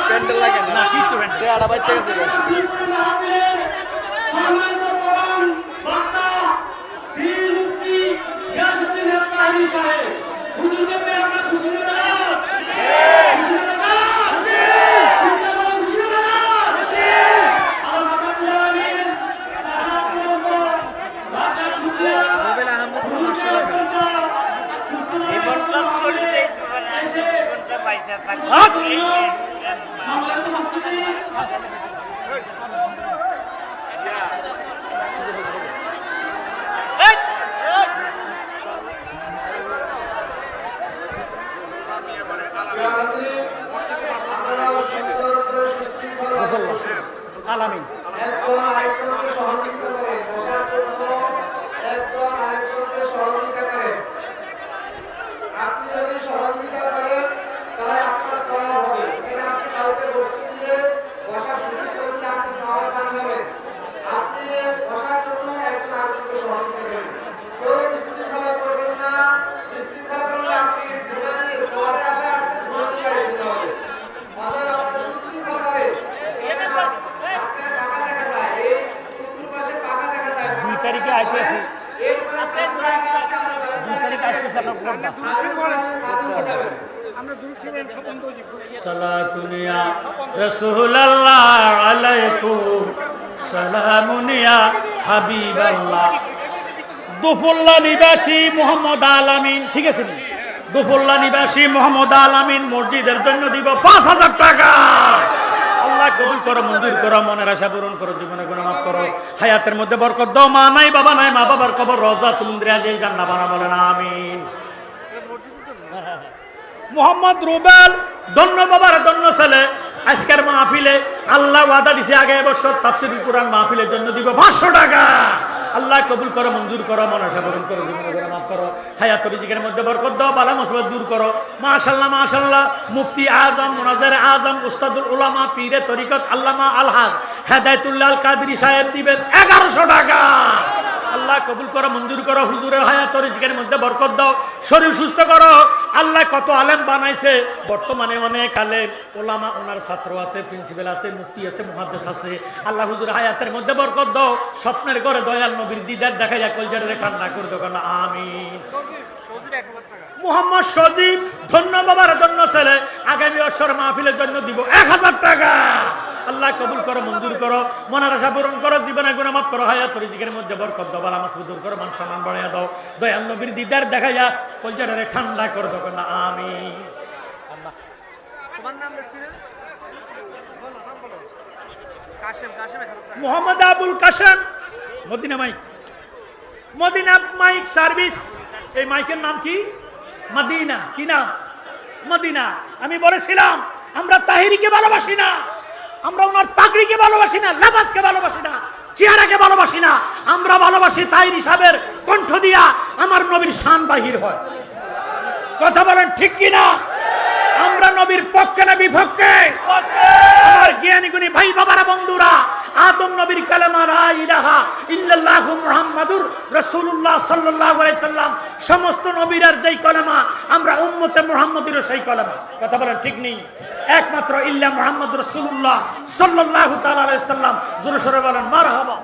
প্যান্ডেল লাগে না কিছু প্যান্ডেল আড়া বাইতে গেছে আলামিন একজন আরেকজনকে সহযোগিতা করেন, বসার জন্য একজন আরেকজনকে সহযোগিতা করেন। আপনি যদি সহযোগিতা করেন তাহলে আপনার সওয়াব হবে। এখানে আপনি কাউকে বসতে দিলে বসার সুযোগ করে দিলে আপনি সওয়াব পাবেন। আপনি বসার জন্য একজন আরেকজনকে সহযোগিতা করেন। কেউ বিশৃঙ্খলা করবেন না। বিশৃঙ্খলা করলে আপনি ধরে নিয়ে সওয়াবের আশা আসতে ধরে নিয়ে বাড়ি যেতে হবে। অতএব আপনার সুশৃঙ্খল ভাবে তারিখে আসতেছি 2 তারিখে আসতেছি সালাতুনিয়া রাসূলুল্লাহ আলাইকুম সালামুনিয়া হাবিবাল্লাহ। দুফুল্লা নিবাসী মোহাম্মদ আলামিন, ঠিক আছে নি? দুফুল্লা নিবাসী মোহাম্মদ আলামিন মসজিদের জন্য দিব 5000 টাকা। আল্লাহ কবুল করো, মঞ্জুর করো, মনের আশা পূরণ করো, জীবনে গুনাহ মাফ করো, হায়াতের মধ্যে বরকত দাও। মা নাই বাবা নাই, মা বাবার কবর রওজাতুল মুনদিরাজে জান্নাত বানা, বলেন আমিন। মোহাম্মদ রুবেল ধন্য বাবার ধন্য ছেলে, আজকের মাহফিলে আল্লাহ ওয়াদা দিছে আগামী বছর তাফসীরুল কুরআন মাহফিলের জন্য দিব 500 টাকা। আল্লাহ কবুল করো, মঞ্জুর করো, মনের আশা পূরণ করো, জীবনে গুনাহ মাফ করো, হায়াত রিজিকের মধ্যে বরকত দাও, বালা মুসিবত দূর করো। মাশাআল্লাহ মাশাআল্লাহ। মুফতি আজম, মুনাজ্জির আজম, উস্তাদুল উলামা, পীরে তরিকত আল্লামা আলহাজ হেদায়েতুল্লাহ আল কাদরি সাহেব দিবেন 1100 টাকা। আল্লাহ কবুল করো, মঞ্জুর করো, হুজুরের হায়াত রিজিকের মধ্যে বরকত দাও, শরীর সুস্থ করো। আল্লাহ কত আলেম বানাইছে, বর্তমানে অনেক আলেম ওলামা, ওনার ছাত্র আছে, প্রিন্সিপাল আছে, মুফতি আছে, মুহাদ্দিস আছে। আল্লাহ হুজুর হায়াতের মধ্যে বরকত দাও, স্বপ্নের ঘরে দয়াল নবীর দিদার দেখা যায়, কলজারে ঠান্ডা করে দাও না, আমিন। মোহাম্মদ সজীব ধন্য বাবার জন্য ছেলে, আগামী বছর মাহফিলের জন্য দিব 1000 টাকা। আল্লাহ কবুল করো, মঞ্জুর করো, মনের আশা পূরণ করো, জীবনে গুনাহ মাফ করো, হায়াত রিজিকের মধ্যে বরকত দাও, বালা মুসিবত দূর করো, মান সম্মান বাড়াইয়া দাও, দয়াল নবীর দিদার দেখাইয়া কলজারে ঠান্ডা করে দাও না, আমিন। আল্লাহ তোমার নাম লিখছিলেন Kashem, Mohammad Abul Kashem, Madina mic, Madina mic service. এই মাইকের নাম কি? মদিনা। কি নাম? মদিনা। আমি বলেছিলাম আমরা তাহিরিকে ভালোবাসি না, আমরা ওনার পাগড়িকে ভালোবাসি না, লাবাসকে ভালোবাসি না, চেহারাকে ভালোবাসি না, আমরা ভালোবাসি তাহিরি সাহেবের কণ্ঠ দিয়া আমার নবীর শান বাহির হয়। কথা বলেন ঠিক কিনা? আমরা নবীর পক্ষে না বিপক্ষে? আমার জ্ঞানী গুণী ভাই বাবারা, বন্ধুরা, আদম নবীর কালেমা লা ইলাহা ইল্লাল্লাহু মুহাম্মাদুর রাসূলুল্লাহ সাল্লাল্লাহু আলাইহি সাল্লাম, সমস্ত নবীর যেই কালেমা, আমরা উম্মতে মুহাম্মাদীর সেই কালেমা। কথা বলেন ঠিক নেই? একমাত্র ইল্লা মুহাম্মাদুর রাসূলুল্লাহ সাল্লাল্লাহু তাআলা আলাইহি সাল্লাম। জোরে সোরে বলেন মারহাবা।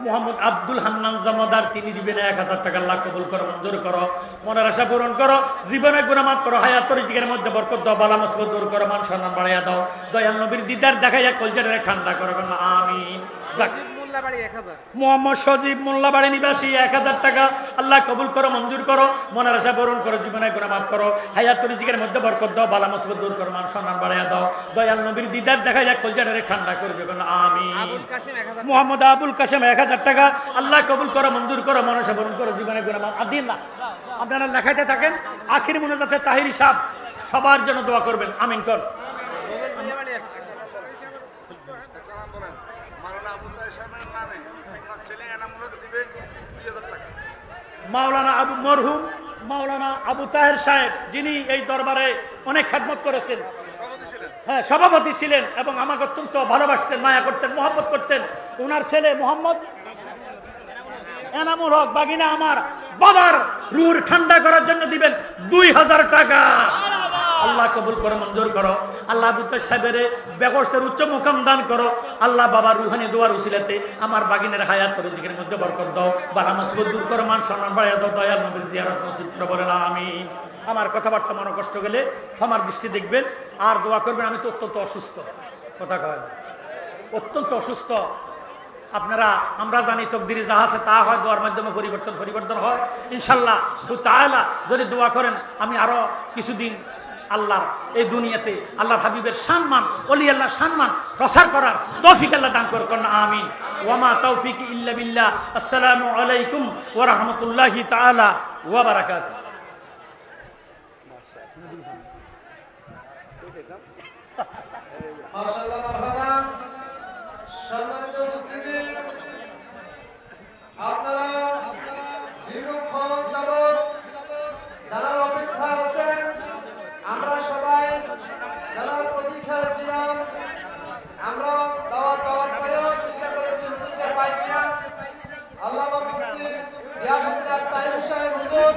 মোহাম্মদ আব্দুল হান্নান জমাদার, তিনি দিবেন 1000 টাকা। আল্লাহ কবুল করো, মঞ্জুর করো, মনের আশা পূরণ করো, জীবনে গুনাহ মাফ করো, হায়াত রিজিকের মধ্যে বরকত দাও, বালা মুসিবত দূর করো, মান সম্মান বাড়াইয়া দাও, দয়াল নবীর দিদার দেখাইয়া কলজারে ঠান্ডা করো না, আমিন। মোহাম্মদ সজীব মোল্লাবাড়ি নিবাসী 1000 টাকা। আল্লাহ কবুল করো, মঞ্জুর করো, মনের আশা পূরণ করো, জীবনে গুনাহ মাফ করো, হায়াত রিজিকের মধ্যে বরকত দাও, বালা মুসিবত দূর করো, মান সম্মান বাড়াইয়া দাও, দয়াল নবীর দিদার দেখাইয়া কলজারে ঠান্ডা করবে না, আমিন। মোহাম্মদ আবুল কাশেম 1000 টাকা। আল্লাহ কবুল করো, মঞ্জুর করো, মনের আশা পূরণ করো, জীবনে গুনাহ মাফ। আদিন না, আপনারা লেখাইতে থাকেন, আখির মুনাজাতে তাহিরি সাহেব সবার জন্য দোয়া করবেন, আমিন কর। মাওলানা আবু মরহুম মাওলানা আবু তাহের সাহেব, যিনি এই দরবারে অনেক খেদমত করেছেন, হ্যাঁ সভাপতি ছিলেন এবং আমাকে অত্যন্ত ভালোবাসতেন, মায়া করতেন, মহব্বত করতেন। ওনার ছেলে মোহাম্মদ এনামুল হক বাগিনা আমার বাবার রুহ ঠান্ডা করার জন্য দিবেন 2000 টাকা। আল্লাহ কবুল করো, মঞ্জুর করো। আল্লাহ বুদ্ধ সাহেবের ব্যবস্থার উচ্চ মুকাম দান করো। আল্লাহ বাবার রুহানি দোয়ার উসিলাতে আমার বাগিনের হায়াত করে জিকের মধ্যে বরকত দাও, বালা মুসিবত দূর করো, মান সম্মান বাড়াইয়া দাও, দয়াল নবীর জিয়ারত নসিব করে বলেন আমিন। আমার কথাবার্তা মনে কষ্ট গেলে ক্ষমার দৃষ্টি দেখবেন, আর দোয়া করবেন। আমি তো অত্যন্ত অসুস্থ, কথা কয় অত্যন্ত অসুস্থ। আপনারা আমরা জানি তকদিরে যা আছে তা হয়, দোয়ার মাধ্যমে পরিবর্তন হয় ইনশাল্লাহ তাআলা। যদি দোয়া করেন আমি আরো কিছুদিন আল্লাহর এই দুনিয়াতে আল্লাহর হাবিবের সম্মান, ওলি আল্লাহ সম্মান প্রসার করার তৌফিক আল্লাহ দান করুন, আমিন। ওয়া মা তাওফিকি ইল্লা বিল্লাহ। আসসালামু আলাইকুম ওয়া রাহমাতুল্লাহি তাআলা ওয়া বারাকাতুহু। মাশাআল্লাহ, মারহাবা। সম্মানিত উপস্থিতি, আপনারা দীর্ঘক্ষণ যাবৎ যারা অপেক্ষা আছেন, আমরা সবাই যারা প্রতীক্ষায় ছিলাম, আমরা দাওয়াত পেয়েও চিন্তা করেছি চিন্তা পাই কিনা। আল্লামা মুফতি গিয়াসউদ্দিন আত-তাহির সাহেব হুজুর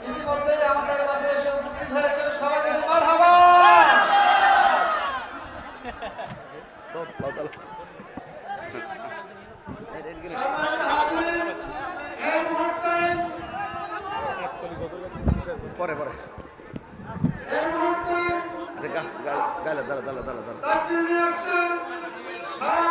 ইতিমধ্যেই আমাদের মাঝে এসে উপস্থিত হয়েছেন। সবাইকে মারহাবা। সম্মানিত হাজির, এই মুহূর্তে তাকবীর নিয়ে আসছেন সারা